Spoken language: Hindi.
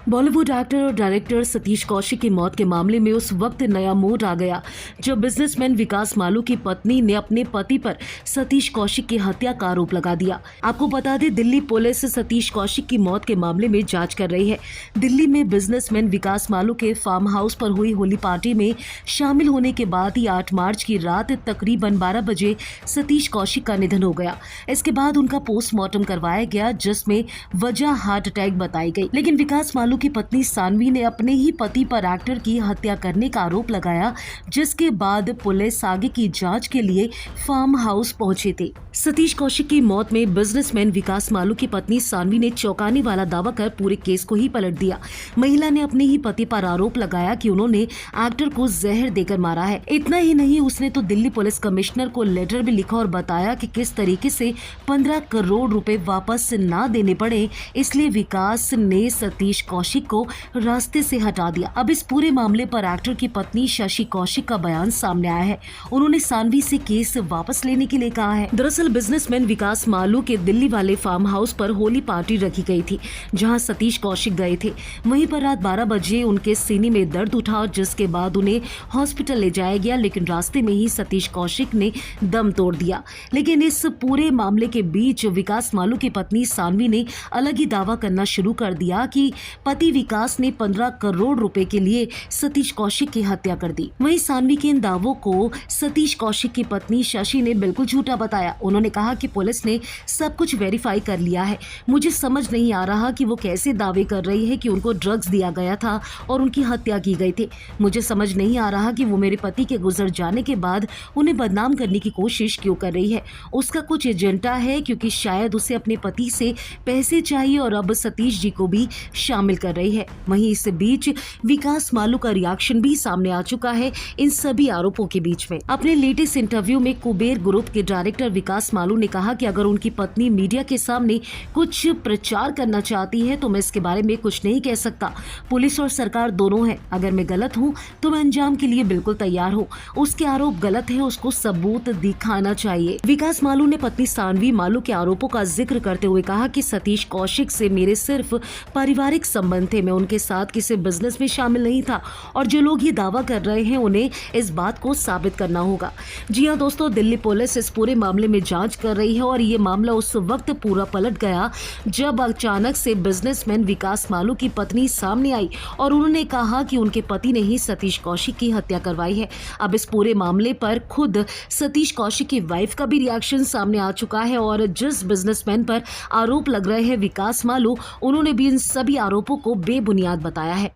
बॉलीवुड एक्टर और डायरेक्टर सतीश कौशिक की मौत के मामले में उस वक्त नया मोड़ आ गया जब बिजनेसमैन विकास मालू की पत्नी ने अपने पति पर सतीश कौशिक की हत्या का आरोप लगा दिया। आपको बता दें, दिल्ली पुलिस सतीश कौशिक की मौत के मामले में जांच कर रही है। दिल्ली में बिजनेसमैन विकास मालू के फार्म हाउस पर हुई होली पार्टी में शामिल होने के बाद ही 8 मार्च की रात तकरीबन 12 बजे सतीश कौशिक का निधन हो गया। इसके बाद उनका पोस्टमार्टम करवाया गया, जिसमें वजह हार्ट अटैक बताई गई। लेकिन विकास मालू की पत्नी सानवी ने अपने ही पति पर एक्टर की हत्या करने का आरोप लगाया, जिसके बाद पुलिस आगे की जांच के लिए फार्म हाउस पहुंचे थे। सतीश कौशिक की मौत में बिजनेसमैन विकास मालू की पत्नी सानवी ने चौंकाने वाला दावा कर पूरे केस को ही पलट दिया। महिला ने अपने ही पति पर आरोप लगाया कि उन्होंने एक्टर को जहर देकर मारा है। इतना ही नहीं, उसने तो दिल्ली पुलिस कमिश्नर को लेटर भी लिखा और बताया कि किस तरीके से 15 करोड़ रुपए वापस ना देने पड़े, इसलिए विकास ने सतीश कौशिक को रास्ते से हटा दिया। अब इस पूरे मामले पर एक्टर की पत्नी शशि कौशिक का बयान सामने आया है। उन्होंने सानवी से केस वापस लेने के लिए कहा है। दरअसल बिजनेसमैन विकास मालू के दिल्ली वाले फार्म हाउस पर होली पार्टी रखी गई थी, जहां सतीश कौशिक गए थे। वहीं पर रात 12 बजे उनके सीने में दर्द उठा, जिसके बाद उन्हें हॉस्पिटल ले जाया गया, लेकिन रास्ते में ही सतीश कौशिक ने दम तोड़ दिया। लेकिन इस पूरे मामले के बीच विकास मालू की पत्नी सानवी ने अलग ही दावा करना शुरू कर दिया कि पति विकास ने 15 करोड़ रुपए के लिए सतीश कौशिक की हत्या कर दी। वहीं सानवी के इन दावों को सतीश कौशिक की पत्नी शशि ने बिल्कुल झूठा बताया। उन्होंने कहा कि पुलिस ने सब कुछ वेरीफाई कर लिया है। मुझे समझ नहीं आ रहा कि वो कैसे दावे कर रही है कि उनको ड्रग्स दिया गया था और उनकी हत्या की गई थी। मुझे समझ नहीं आ रहा कि वो मेरे पति के गुजर जाने के बाद उन्हें बदनाम करने की कोशिश क्यों कर रही है। उसका कुछ एजेंडा है, क्योंकि शायद उसे अपने पति से पैसे चाहिए और अब सतीश जी को भी शामिल कर रही है। वहीं इस बीच विकास मालू का रिएक्शन भी सामने आ चुका है इन सभी आरोपों के बीच में। अपने लेटेस्ट इंटरव्यू में कुबेर ग्रुप के डायरेक्टर विकास मालू ने कहा कि अगर उनकी पत्नी मीडिया के सामने कुछ प्रचार करना चाहती है तो मैं इसके बारे में कुछ नहीं कह सकता। पुलिस और सरकार दोनों है। अगर मैं गलत हूँ तो मैं अंजाम के लिए बिल्कुल तैयार हूँ। उसके आरोप गलत है, उसको सबूत दिखाना चाहिए। विकास मालू ने पत्नी सानवी मालू के आरोपों का जिक्र करते हुए कहा कि सतीश कौशिक से मेरे सिर्फ पारिवारिक संबंध थे, मैं उनके साथ किसी बिजनेस में शामिल नहीं था और जो लोग ये दावा कर रहे हैं उन्हें इस बात को साबित करना होगा। जी हाँ दोस्तों, दिल्ली पुलिस इस पूरे मामले में जांच कर रही है और ये मामला उस वक्त पूरा पलट गया जब अचानक से बिजनेसमैन विकास मालू की पत्नी सामने आई और उन्होंने कहा कि उनके पति ने ही सतीश कौशिक की हत्या करवाई है। अब इस पूरे मामले पर खुद सतीश कौशिक की वाइफ का भी रिएक्शन सामने आ चुका है और जिस बिजनेसमैन पर आरोप लग रहे हैं विकास मालू, उन्होंने भी इन सभी आरोपों को बेबुनियाद बताया है।